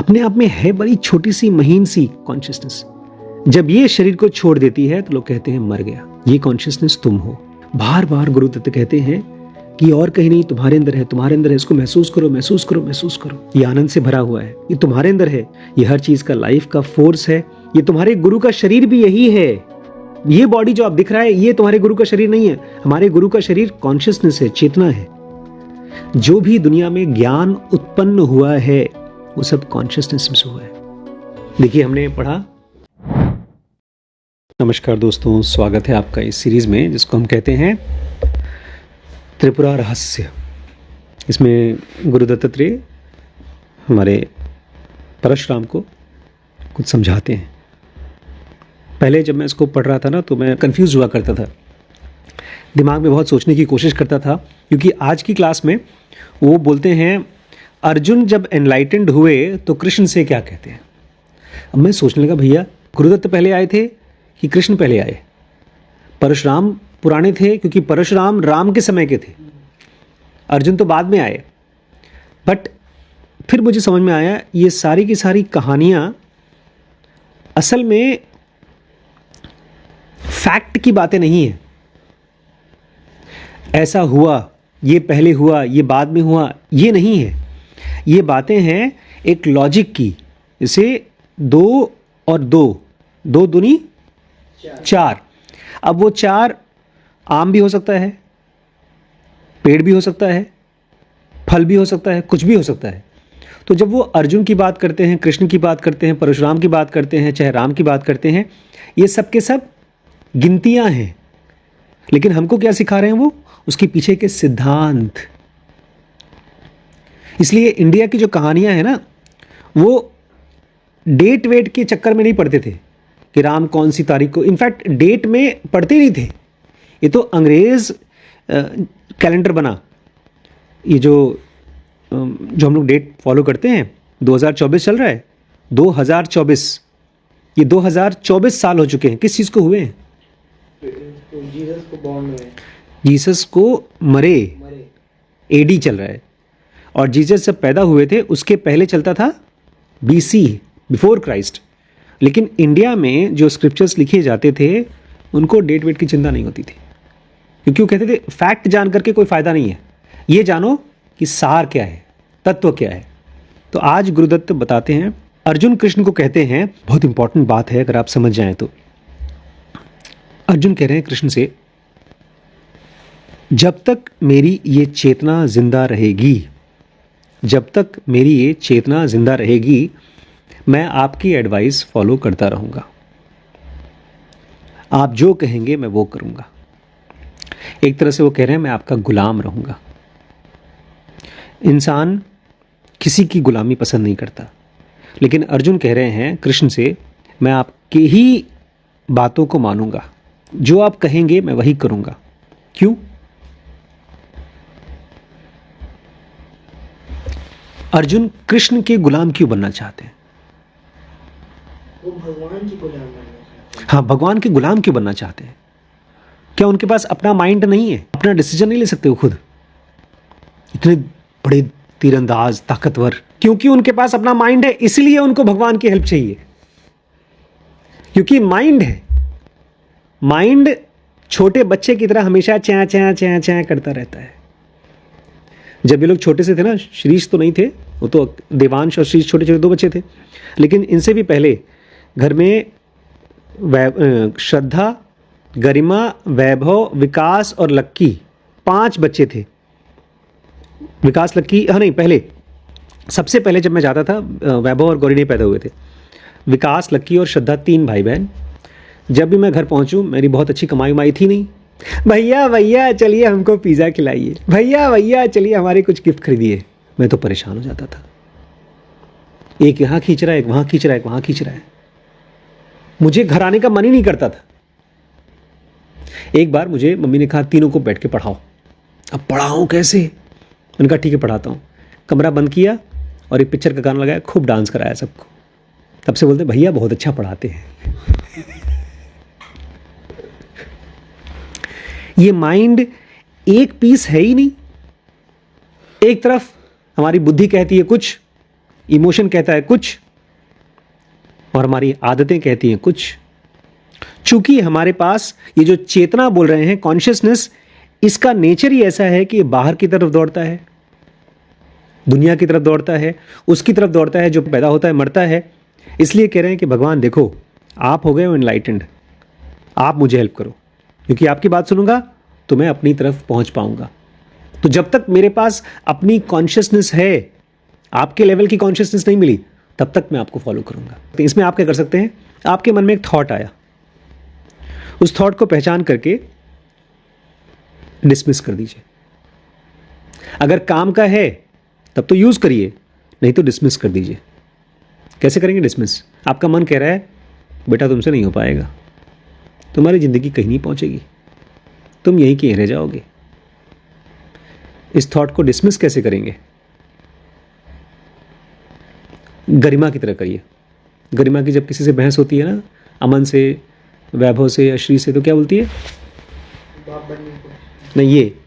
अपने आप में है बड़ी छोटी सी महीन सी कॉन्शियसनेस। जब ये शरीर को छोड़ देती है तो लोग कहते हैं मर गया। ये कॉन्शियसनेस तुम हो। बार बार गुरुदत्त कहते हैं कि और कहीं नहीं, तुम्हारे अंदर है, तुम्हारे अंदर है, इसको महसूस करो, महसूस करो, महसूस करो। ये आनंद से भरा हुआ है, ये तुम्हारे अंदर है, ये हर चीज का लाइफ का फोर्स है। ये तुम्हारे गुरु का शरीर भी यही है। ये बॉडी जो आप दिख रहा है ये तुम्हारे गुरु का शरीर नहीं है। हमारे गुरु का शरीर कॉन्शियसनेस है, चेतना है। जो भी दुनिया में ज्ञान उत्पन्न हुआ है वो सब कॉन्शियसनेस से हुआ है। देखिए हमने पढ़ा। नमस्कार दोस्तों, स्वागत है आपका इस सीरीज में जिसको हम कहते हैं त्रिपुरा रहस्य। इसमें गुरु दत्तात्रेय हमारे परशुराम को कुछ समझाते हैं। पहले जब मैं इसको पढ़ रहा था ना तो मैं कंफ्यूज हुआ करता था, दिमाग में बहुत सोचने की कोशिश करता था, क्योंकि आज की क्लास में वो बोलते हैं अर्जुन जब एनलाइटेंड हुए तो कृष्ण से क्या कहते हैं। अब मैं सोचने लगा, भैया गुरुदत्त पहले आए थे कि कृष्ण पहले आए? परशुराम पुराने थे क्योंकि परशुराम राम के समय के थे, अर्जुन तो बाद में आए। बट फिर मुझे समझ में आया ये सारी की सारी कहानियाँ असल में फैक्ट की बातें नहीं है। ऐसा हुआ, ये पहले हुआ, ये बाद में हुआ, ये नहीं है। ये बातें हैं एक लॉजिक की। इसे 2 और 2 दूनी 4। अब वो 4 आम भी हो सकता है, पेड़ भी हो सकता है, फल भी हो सकता है, कुछ भी हो सकता है। तो जब वो अर्जुन की बात करते हैं, कृष्ण की बात करते हैं, परशुराम की बात करते हैं, चाहे राम की बात करते हैं, ये सब के सब गिनतियां हैं। लेकिन हमको क्या सिखा रहे हैं वो? उसके पीछे के सिद्धांत। इसलिए इंडिया की जो कहानियां हैं ना, वो डेट वेट के चक्कर में नहीं पढ़ते थे कि राम कौन सी तारीख को। इनफैक्ट डेट में पढ़ते नहीं थे। ये तो अंग्रेज कैलेंडर बना। ये जो हम लोग डेट फॉलो करते हैं, 2024 चल रहा है, 2024। ये 2024 साल हो चुके हैं। किस चीज़ को हुए हैं? जीसस को बॉर्न हुए, जीसस को मरे। एडी चल रहा है। और जीसस जब पैदा हुए थे उसके पहले चलता था बीसी, बिफोर क्राइस्ट। लेकिन इंडिया में जो स्क्रिप्चर्स लिखे जाते थे उनको डेट वेट की चिंता नहीं होती थी, क्योंकि वो कहते थे फैक्ट जान करके कोई फायदा नहीं है, ये जानो कि सार क्या है, तत्व क्या है। तो आज गुरुदत्त बताते हैं, अर्जुन कृष्ण को कहते हैं, बहुत इंपॉर्टेंट बात है अगर आप समझ जाएं तो। अर्जुन कह रहे हैं कृष्ण से, जब तक मेरी ये चेतना जिंदा रहेगी, जब तक मेरी ये चेतना जिंदा रहेगी, मैं आपकी एडवाइस फॉलो करता रहूंगा। आप जो कहेंगे मैं वो करूंगा। एक तरह से वो कह रहे हैं मैं आपका गुलाम रहूंगा। इंसान किसी की गुलामी पसंद नहीं करता, लेकिन अर्जुन कह रहे हैं कृष्ण से, मैं आपके ही बातों को मानूंगा, जो आप कहेंगे मैं वही करूंगा। क्यों? अर्जुन कृष्ण के गुलाम क्यों बनना चाहते हैं? वो भगवान की गुलाम बनना चाहते हैं। हाँ, भगवान के गुलाम क्यों बनना चाहते हैं? क्या उनके पास अपना माइंड नहीं है? अपना डिसीजन नहीं ले सकते वो खुद? इतने बड़े तीरंदाज, ताकतवर, क्योंकि उनके पास अपना माइंड है, इसलिए उनको भगवान की हेल्प चाहिए। क्योंकि माइंड है। माइंड छोटे बच्चे की तरह हमेशा च्या च्या च्या च्या करता रहता है। जब ये लोग छोटे से थे ना, श्रीश तो नहीं थे, वो तो देवांश और श्रीश छोटे छोटे 2 बच्चे थे, लेकिन इनसे भी पहले घर में श्रद्धा, गरिमा, वैभव, विकास और लक्की 5 बच्चे थे। विकास, लक्की, हाँ नहीं, पहले सबसे पहले जब मैं जाता था वैभव और गौरी नहीं पैदा हुए थे। विकास, लक्की और श्रद्धा 3 भाई बहन। जब भी मैं घर पहुंचूं, मेरी बहुत अच्छी कमाई उमाई थी नहीं, भैया भैया चलिए हमको पिज़्ज़ा खिलाइए, भैया भैया चलिए हमारे कुछ गिफ्ट खरीदिए। मैं तो परेशान हो जाता था। एक यहाँ खींच रहा है, एक वहाँ खींच रहा है, एक वहाँ खींच रहा है। मुझे घर आने का मन ही नहीं करता था। एक बार मुझे मम्मी ने कहा तीनों को बैठ के पढ़ाओ। अब पढ़ाऊँ कैसे? मैंने कहा ठीक है पढ़ाता हूँ। कमरा बंद किया और एक पिक्चर का गाना लगाया, खूब डांस कराया सबको। तब से बोलते भैया बहुत अच्छा पढ़ाते हैं। ये माइंड एक पीस है ही नहीं। एक तरफ हमारी बुद्धि कहती है कुछ, इमोशन कहता है कुछ और हमारी आदतें कहती हैं कुछ। चूंकि हमारे पास ये जो चेतना बोल रहे हैं, कॉन्शियसनेस, इसका नेचर ही ऐसा है कि ये बाहर की तरफ दौड़ता है, दुनिया की तरफ दौड़ता है, उसकी तरफ दौड़ता है जो पैदा होता है मरता है। इसलिए कह रहे हैं कि भगवान देखो, आप हो गए हो एनलाइटेंड, आप मुझे हेल्प करो, क्योंकि आपकी बात सुनूंगा तो मैं अपनी तरफ पहुंच पाऊंगा। तो जब तक मेरे पास अपनी कॉन्शियसनेस है, आपके लेवल की कॉन्शियसनेस नहीं मिली, तब तक मैं आपको फॉलो करूंगा। तो इसमें आप क्या कर सकते हैं, आपके मन में एक थॉट आया, उस थॉट को पहचान करके डिसमिस कर दीजिए। अगर काम का है तब तो यूज करिए, नहीं तो डिसमिस कर दीजिए। कैसे करेंगे डिसमिस? आपका मन कह रहा है बेटा तुमसे नहीं हो पाएगा, तुम्हारी जिंदगी कहीं नहीं पहुंचेगी, तुम यहीं के रह जाओगे। इस थॉट को डिसमिस कैसे करेंगे? गरिमा की तरह करिए। गरिमा की जब किसी से बहस होती है ना, अमन से, वैभव से या श्री से, तो क्या बोलती है? बाप बनने को नहीं, ये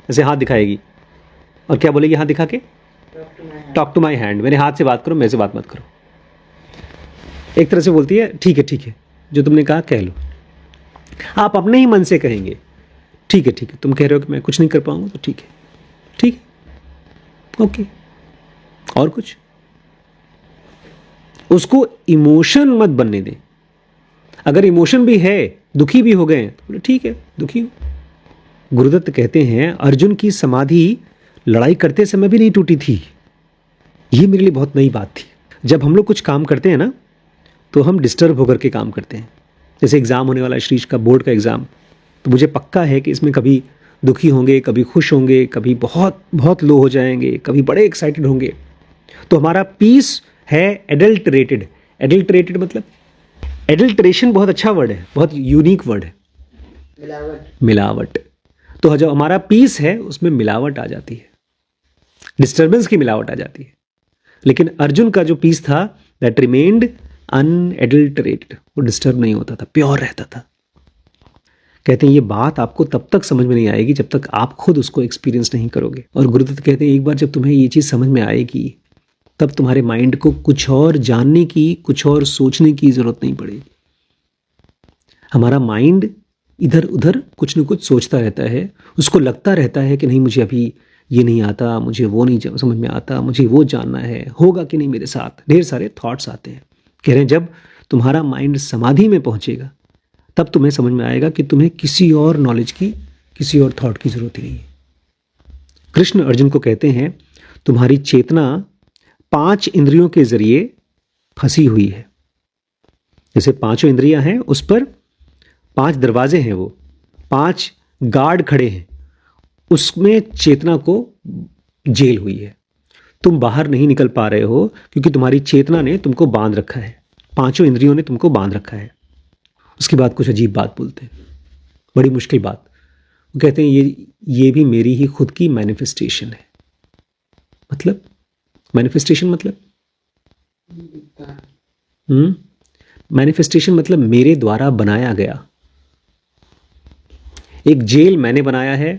ऐसे हाथ दिखाएगी और क्या बोलेगी हाथ दिखा के? टॉक टू माई हैंड, मेरे हाथ से बात करो, मेरे से बात मत करो। एक तरह से बोलती है ठीक है, जो तुमने कहा कह लो। आप अपने ही मन से कहेंगे ठीक है, तुम कह रहे हो कि मैं कुछ नहीं कर पाऊंगा, तो ठीक है, ओके। और कुछ? उसको इमोशन मत बनने दें। अगर इमोशन भी है, दुखी भी हो गए तो बोले ठीक है, दुखी हो। गुरुदत्त कहते हैं अर्जुन की समाधि लड़ाई करते समय भी नहीं टूटी थी। ये मेरे लिए बहुत नई बात थी। जब हम लोग कुछ काम करते हैं ना, तो हम डिस्टर्ब होकर के काम करते हैं। जैसे एग्जाम होने वाला है, श्रीश का बोर्ड का एग्जाम, तो मुझे पक्का है कि इसमें कभी दुखी होंगे, कभी खुश होंगे, कभी बहुत बहुत लो हो जाएंगे, कभी बड़े एक्साइटेड होंगे। तो हमारा पीस है एडल्टरेटेड। एडल्टरेटेड मतलब, एडल्टरेशन बहुत अच्छा वर्ड है, बहुत यूनिक वर्ड है। मिलावट। तो जो हमारा पीस है उसमें मिलावट आ जाती है, डिस्टर्बेंस की मिलावट आ जाती है। लेकिन अर्जुन का जो पीस था, दैट रिमेन्ड अनएडल्टरेटेड, वो डिस्टर्ब नहीं होता था, प्योर रहता था। कहते हैं ये बात आपको तब तक समझ में नहीं आएगी जब तक आप खुद उसको एक्सपीरियंस नहीं करोगे। और गुरुदत्त कहते हैं एक बार जब तुम्हें ये चीज़ समझ में आएगी, तब तुम्हारे माइंड को कुछ और जानने की, कुछ और सोचने की जरूरत नहीं पड़ेगी। हमारा माइंड इधर उधर कुछ न कुछ सोचता रहता है, उसको लगता रहता है कि नहीं मुझे अभी ये नहीं आता, मुझे वो नहीं समझ में आता, मुझे वो जानना है, होगा कि नहीं मेरे साथ। ढेर सारे थॉट्स आते हैं। कह रहे हैं जब तुम्हारा माइंड समाधि में पहुंचेगा, तब तुम्हें समझ में आएगा कि तुम्हें किसी और नॉलेज की, किसी और थॉट की जरूरत ही नहीं है। कृष्ण अर्जुन को कहते हैं तुम्हारी चेतना 5 इंद्रियों के जरिए फंसी हुई है। जैसे 5 इंद्रियां हैं, उस पर 5 दरवाजे हैं, वो 5 गार्ड खड़े हैं, उसमें चेतना को जेल हुई है। तुम बाहर नहीं निकल पा रहे हो क्योंकि तुम्हारी चेतना ने तुमको बांध रखा है, 5 इंद्रियों ने तुमको बांध रखा है। उसके बाद कुछ अजीब बात बोलते हैं, बड़ी मुश्किल बात। वो कहते हैं ये भी मेरी ही खुद की मैनिफेस्टेशन है। मतलब मैनिफेस्टेशन मतलब मैनिफेस्टेशन मतलब मेरे द्वारा बनाया गया एक जेल मैंने बनाया है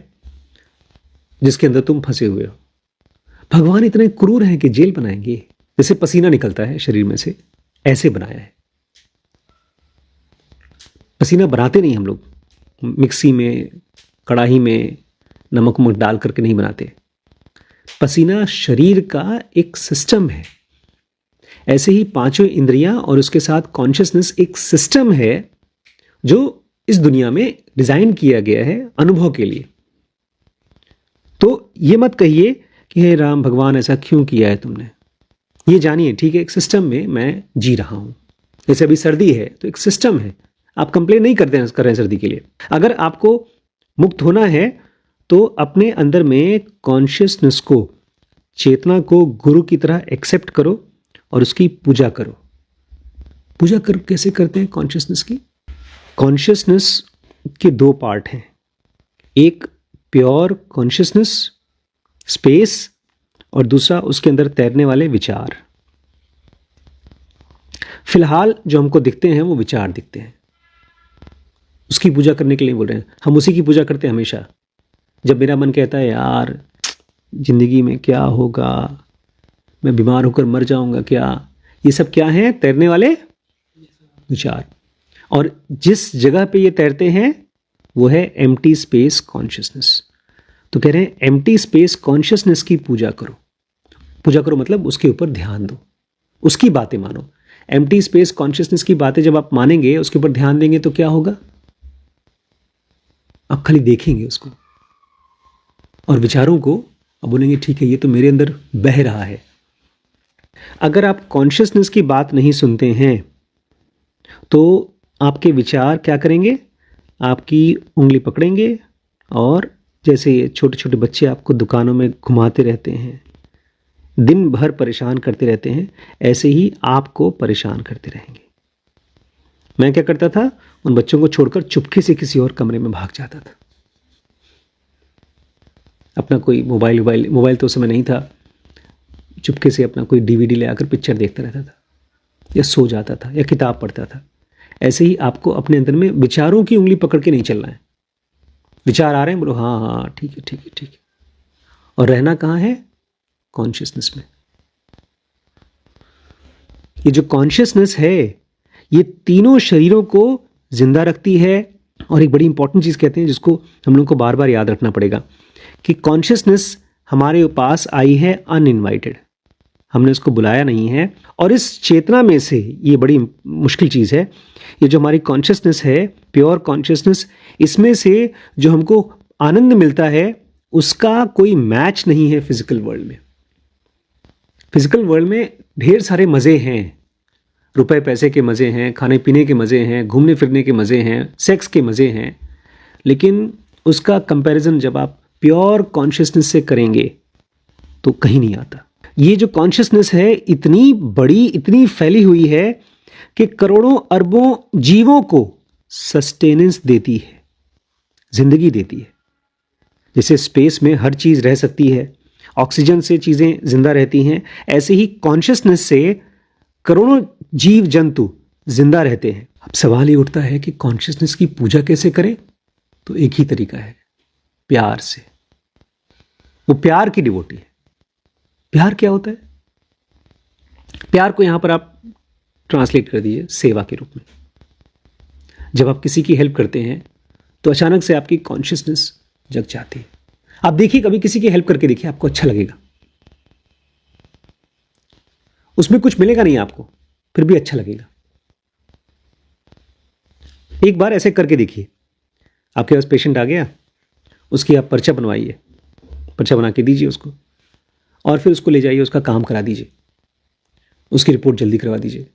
जिसके अंदर तुम फंसे हुए हो। भगवान इतने क्रूर हैं कि जेल बनाएंगे? जैसे पसीना निकलता है शरीर में से, ऐसे बनाया है। पसीना बनाते नहीं हम लोग, मिक्सी में, कढ़ाई में नमक वमक डाल करके नहीं बनाते। पसीना शरीर का एक सिस्टम है। ऐसे ही 5 इंद्रियां और उसके साथ कॉन्शियसनेस एक सिस्टम है जो इस दुनिया में डिजाइन किया गया है अनुभव के लिए। तो ये मत कहिए कि हे राम भगवान ऐसा क्यों किया है तुमने। ये जानिए ठीक है, एक सिस्टम में मैं जी रहा हूं। जैसे अभी सर्दी है तो एक सिस्टम है, आप कंप्लेन नहीं कर रहे हैं सर्दी के लिए। अगर आपको मुक्त होना है तो अपने अंदर में कॉन्शियसनेस को, चेतना को गुरु की तरह एक्सेप्ट करो और उसकी पूजा करो। पूजा कर कैसे करते हैं कॉन्शियसनेस की? कॉन्शियसनेस के 2 पार्ट हैं, एक प्योर कॉन्शियसनेस स्पेस और दूसरा उसके अंदर तैरने वाले विचार। फिलहाल जो हमको दिखते हैं वो विचार दिखते हैं, उसकी पूजा करने के लिए बोल रहे हैं। हम उसी की पूजा करते हैं हमेशा। जब मेरा मन कहता है यार जिंदगी में क्या होगा, मैं बीमार होकर मर जाऊंगा क्या, ये सब क्या है? तैरने वाले विचार। और जिस जगह पे ये तैरते हैं वो है एम्प्टी स्पेस कॉन्शियसनेस। तो कह रहे हैं एम्प्टी स्पेस कॉन्शियसनेस की पूजा करो। पूजा करो मतलब उसके ऊपर ध्यान दो, उसकी बातें मानो। एम्प्टी स्पेस कॉन्शियसनेस की बातें जब आप मानेंगे, उसके ऊपर ध्यान देंगे, तो क्या होगा? आप खाली देखेंगे उसको और विचारों को, अब बोलेंगे ठीक है ये तो मेरे अंदर बह रहा है। अगर आप कॉन्शियसनेस की बात नहीं सुनते हैं तो आपके विचार क्या करेंगे? आपकी उंगली पकड़ेंगे और जैसे छोटे छोटे बच्चे आपको दुकानों में घुमाते रहते हैं, दिन भर परेशान करते रहते हैं, ऐसे ही आपको परेशान करते रहेंगे। मैं क्या करता था? उन बच्चों को छोड़कर चुपके से किसी और कमरे में भाग जाता था। अपना कोई मोबाइल तो उस समय नहीं था, चुपके से अपना कोई डीवीडी ले आकर पिक्चर देखता रहता था, या सो जाता था, या किताब पढ़ता था। ऐसे ही आपको अपने अंदर में विचारों की उंगली पकड़ के नहीं चलना है। विचार आ रहे हैं, बोलो हाँ हाँ ठीक है ठीक है ठीक है, और रहना कहाँ है? कॉन्शियसनेस में। ये जो कॉन्शियसनेस है ये तीनों शरीरों को जिंदा रखती है। और एक बड़ी इंपॉर्टेंट चीज कहते हैं जिसको हम लोग को बार बार याद रखना पड़ेगा कि कॉन्शियसनेस हमारे पास आई है अनइनवाइटेड, हमने उसको बुलाया नहीं है। और इस चेतना में से, ये बड़ी मुश्किल चीज़ है, ये जो हमारी कॉन्शियसनेस है, प्योर कॉन्शियसनेस, इसमें से जो हमको आनंद मिलता है उसका कोई मैच नहीं है फिजिकल वर्ल्ड में। फिजिकल वर्ल्ड में ढेर सारे मज़े हैं, रुपए पैसे के मज़े हैं, खाने पीने के मज़े हैं, घूमने फिरने के मज़े हैं, सेक्स के मज़े हैं, लेकिन उसका कंपैरिजन जब आप प्योर कॉन्शियसनेस से करेंगे तो कहीं नहीं आता। ये जो कॉन्शियसनेस है इतनी बड़ी, इतनी फैली हुई है कि करोड़ों अरबों जीवों को सस्टेनेंस देती है, जिंदगी देती है। जैसे स्पेस में हर चीज़ रह सकती है, ऑक्सीजन से चीज़ें जिंदा रहती हैं, ऐसे ही कॉन्शियसनेस से करोड़ों जीव जंतु जिंदा रहते हैं। अब सवाल ये उठता है कि कॉन्शियसनेस की पूजा कैसे करें? तो एक ही तरीका है, प्यार से। वो प्यार की डिवोटी है। प्यार क्या होता है? प्यार को यहां पर आप ट्रांसलेट कर दिए सेवा के रूप में। जब आप किसी की हेल्प करते हैं तो अचानक से आपकी कॉन्शियसनेस जग जाती है। आप देखिए, कभी किसी की हेल्प करके देखिए, आपको अच्छा लगेगा। उसमें कुछ मिलेगा नहीं आपको, फिर भी अच्छा लगेगा। एक बार ऐसे करके देखिए, आपके पास पेशेंट आ गया, उसकी आप पर्चा बनवाइए, पर्चा बना के दीजिए उसको, और फिर उसको ले जाइए, उसका काम करा दीजिए, उसकी रिपोर्ट जल्दी करवा दीजिए,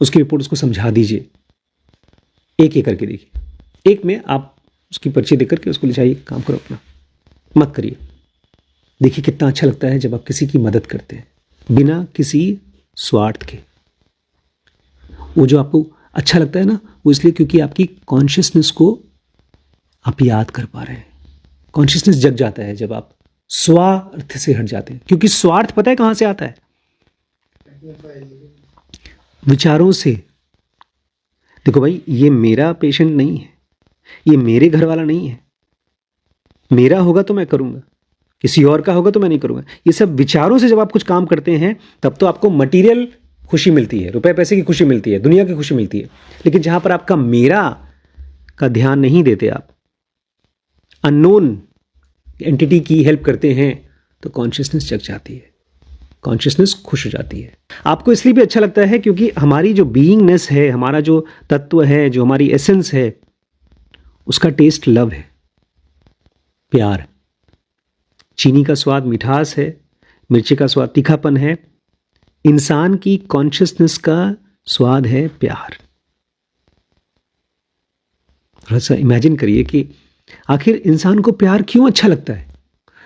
उसकी रिपोर्ट उसको समझा दीजिए। एक एक करके देखिए, एक में आप उसकी पर्ची दे करके उसको ले जाइए, काम करो अपना, मत करिए। देखिए कितना अच्छा लगता है जब आप किसी की मदद करते हैं बिना किसी स्वार्थ के। वो जो आपको अच्छा लगता है ना, वो इसलिए क्योंकि आपकी कॉन्शियसनेस को आप याद कर पा रहे हैं। कॉन्शियसनेस जग जाता है जब आप स्वार्थ से हट जाते हैं, क्योंकि स्वार्थ पता है कहां से आता है? विचारों से। देखो भाई, ये मेरा पेशेंट नहीं है, ये मेरे घर वाला नहीं है, मेरा होगा तो मैं करूंगा, किसी और का होगा तो मैं नहीं करूंगा। ये सब विचारों से जब आप कुछ काम करते हैं तब तो आपको मटेरियल खुशी मिलती है, रुपए पैसे की खुशी मिलती है, दुनिया की खुशी मिलती है। लेकिन जहां पर आपका मेरा का ध्यान नहीं देते, आप अननोन एंटिटी की हेल्प करते हैं, तो कॉन्शियसनेस जग जाती है, कॉन्शियसनेस खुश हो जाती है। आपको इसलिए भी अच्छा लगता है क्योंकि हमारी जो बीइंगनेस है, हमारा जो तत्व है, जो हमारी एसेंस है, उसका टेस्ट लव है, प्यार। चीनी का स्वाद मिठास है, मिर्ची का स्वाद तीखापन है, इंसान की कॉन्शियसनेस का स्वाद है प्यार। थोड़ा सा इमेजिन करिए कि आखिर इंसान को प्यार क्यों अच्छा लगता है।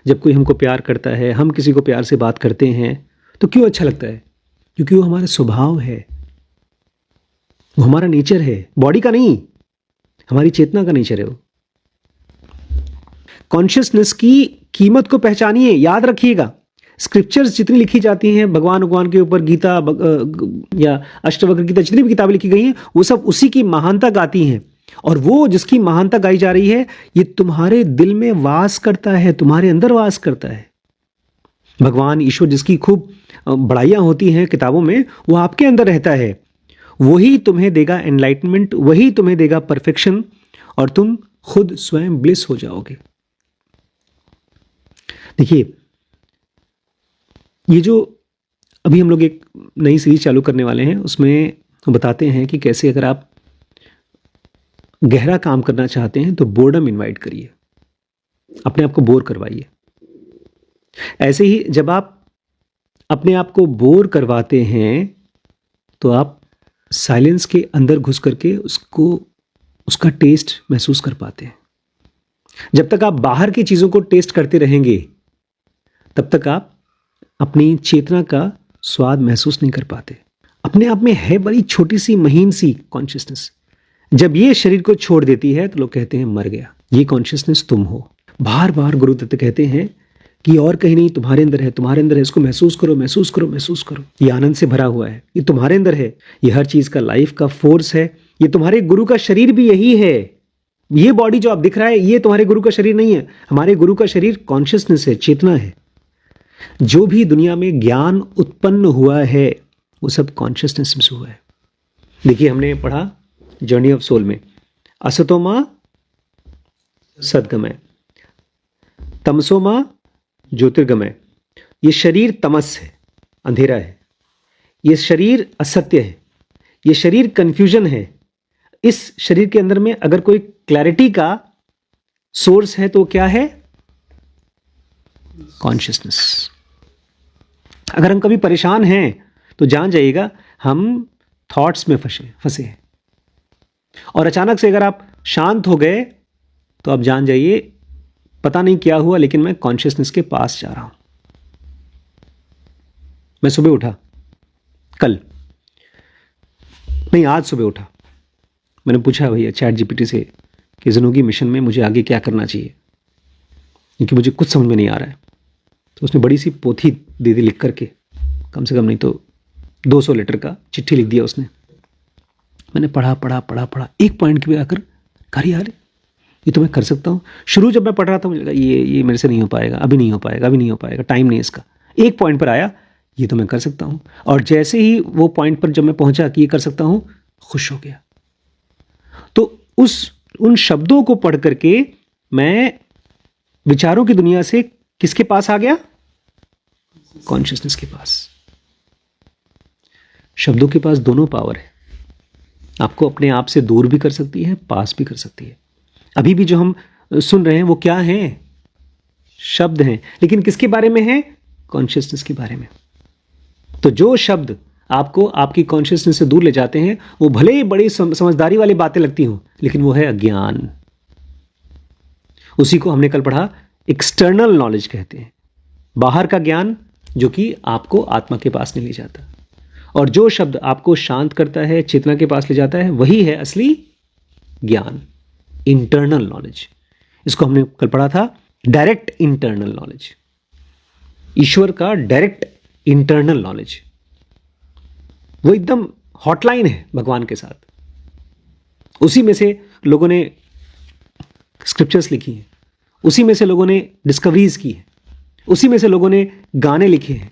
जब कोई हमको प्यार करता है, हम किसी को प्यार से बात करते हैं, तो क्यों अच्छा लगता है? क्योंकि वो हमारा स्वभाव है, वो हमारा नेचर है, बॉडी का नहीं, हमारी चेतना का नेचर है वो। कॉन्शियसनेस की कीमत को पहचानिए, याद रखिएगा। स्क्रिप्चर्स जितनी लिखी जाती हैं भगवान के ऊपर, गीता या अष्टवक्र गीता, जितनी भी किताबें लिखी गई हैं, वो सब उसी की महानता गाती हैं। और वो जिसकी महानता गाई जा रही है, ये तुम्हारे दिल में वास करता है, तुम्हारे अंदर वास करता है। भगवान ईश्वर जिसकी खूब बड़ाइयाँ होती हैं किताबों में, वो आपके अंदर रहता है। वही तुम्हें देगा एनलाइटमेंट, वही तुम्हें देगा परफेक्शन, और तुम खुद स्वयं ब्लिस हो जाओगे। देखिए, ये जो अभी हम लोग एक नई सीरीज चालू करने वाले हैं, उसमें बताते हैं कि कैसे अगर आप गहरा काम करना चाहते हैं तो बोर्डम इनवाइट करिए, अपने आप को बोर करवाइए। ऐसे ही जब आप अपने आप को बोर करवाते हैं तो आप साइलेंस के अंदर घुस करके उसका टेस्ट महसूस कर पाते हैं। जब तक आप बाहर की चीजों को टेस्ट करते रहेंगे तब तक आप अपनी चेतना का स्वाद महसूस नहीं कर पाते। अपने आप में है बड़ी छोटी सी महीन सी कॉन्शियसनेस, जब ये शरीर को छोड़ देती है तो लोग कहते हैं मर गया। ये कॉन्शियसनेस तुम हो। बार बार गुरुदत्त कहते हैं कि और कहीं नहीं, तुम्हारे अंदर है, तुम्हारे अंदर है, इसको महसूस करो, महसूस करो, महसूस करो। ये आनंद से भरा हुआ है, ये तुम्हारे अंदर है, ये हर चीज का लाइफ का फोर्स है। ये तुम्हारे गुरु का शरीर भी यही है। ये बॉडी जो आप दिख रहा है, ये तुम्हारे गुरु का शरीर नहीं है। हमारे गुरु का शरीर कॉन्शियसनेस है, चेतना है। जो भी दुनिया में ज्ञान उत्पन्न हुआ है वो सब कॉन्शियसनेस से हुआ है। देखिए, हमने पढ़ा जर्नी ऑफ सोल में, असतोमा सद्गमय, तमसोमा ज्योतिर्गमय। ये शरीर तमस है, अंधेरा है। ये शरीर असत्य है, ये शरीर कंफ्यूजन है। इस शरीर के अंदर में अगर कोई क्लैरिटी का सोर्स है तो क्या है? कॉन्शियसनेस। अगर हम कभी परेशान हैं तो जान जाइएगा हम थॉट्स में फंसे हैं। और अचानक से अगर आप शांत हो गए तो आप जान जाइए पता नहीं क्या हुआ, लेकिन मैं कॉन्शियसनेस के पास जा रहा हूं। मैं सुबह उठा, कल नहीं, आज सुबह उठा, मैंने पूछा भैया चैट जीपीटी से कि ज़िंदगी मिशन में मुझे आगे क्या करना चाहिए, क्योंकि मुझे कुछ समझ में नहीं आ रहा है। तो उसने बड़ी सी पोथी दे दी लिख करके, कम से कम नहीं तो 200 लेटर का चिट्ठी लिख दिया उसने। मैंने पढ़ा पढ़ा पढ़ा पढ़ा, एक पॉइंट पे आकर कहा यार ये तो मैं कर सकता हूँ। शुरू जब मैं पढ़ रहा था मुझे लगा ये मेरे से नहीं हो पाएगा, अभी नहीं हो पाएगा, अभी नहीं हो पाएगा, टाइम नहीं इसका। एक पॉइंट पर आया, ये तो मैं कर सकता हूँ। और जैसे ही वो पॉइंट पर जब मैं पहुंचा कि ये कर सकता हूँ, खुश हो गया। तो उन शब्दों को पढ़ करके मैं विचारों की दुनिया से किसके पास आ गया? कॉन्शियसनेस के पास। शब्दों के पास दोनों पावर है, आपको अपने आप से दूर भी कर सकती है, पास भी कर सकती है। अभी भी जो हम सुन रहे हैं वो क्या हैं? शब्द हैं, लेकिन किसके बारे में है? कॉन्शियसनेस के बारे में। तो जो शब्द आपको आपकी कॉन्शियसनेस से दूर ले जाते हैं वो भले ही बड़ी समझदारी वाली बातें लगती हों, लेकिन वो है अज्ञान। उसी को हमने कल पढ़ा एक्सटर्नल नॉलेज कहते हैं, बाहर का ज्ञान जो कि आपको आत्मा के पास नहीं ले जाता। और जो शब्द आपको शांत करता है, चेतना के पास ले जाता है, वही है असली ज्ञान, इंटरनल नॉलेज। इसको हमने कल पढ़ा था डायरेक्ट इंटरनल नॉलेज, ईश्वर का डायरेक्ट इंटरनल नॉलेज। वो एकदम हॉटलाइन है भगवान के साथ। उसी में से लोगों ने स्क्रिप्चर्स लिखी हैं, उसी में से लोगों ने डिस्कवरीज की है, उसी में से लोगों ने गाने लिखे हैं।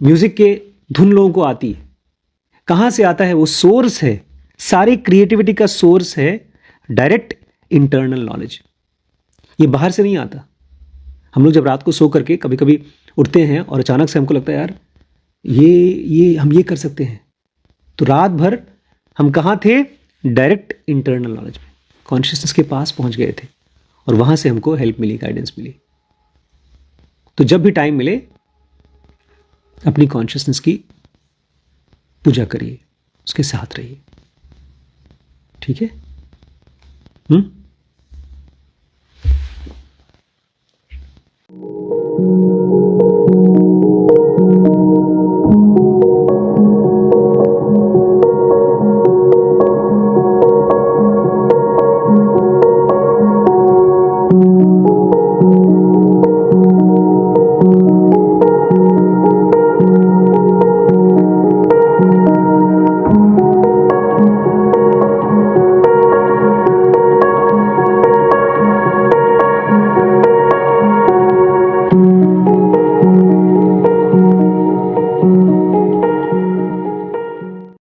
म्यूजिक के धुन लोगों को आती है, कहां से आता है? वो सोर्स है, सारी क्रिएटिविटी का सोर्स है डायरेक्ट इंटरनल नॉलेज। ये बाहर से नहीं आता। हम लोग जब रात को सो करके कभी कभी उठते हैं और अचानक से हमको लगता है यार ये हम ये कर सकते हैं, तो रात भर हम कहाँ थे? डायरेक्ट इंटरनल नॉलेज में, कॉन्शियसनेस के पास पहुंच गए थे और वहां से हमको हेल्प मिली, गाइडेंस मिली। तो जब भी टाइम मिले अपनी कॉन्शियसनेस की पूजा करिए, उसके साथ रहिए, ठीक है?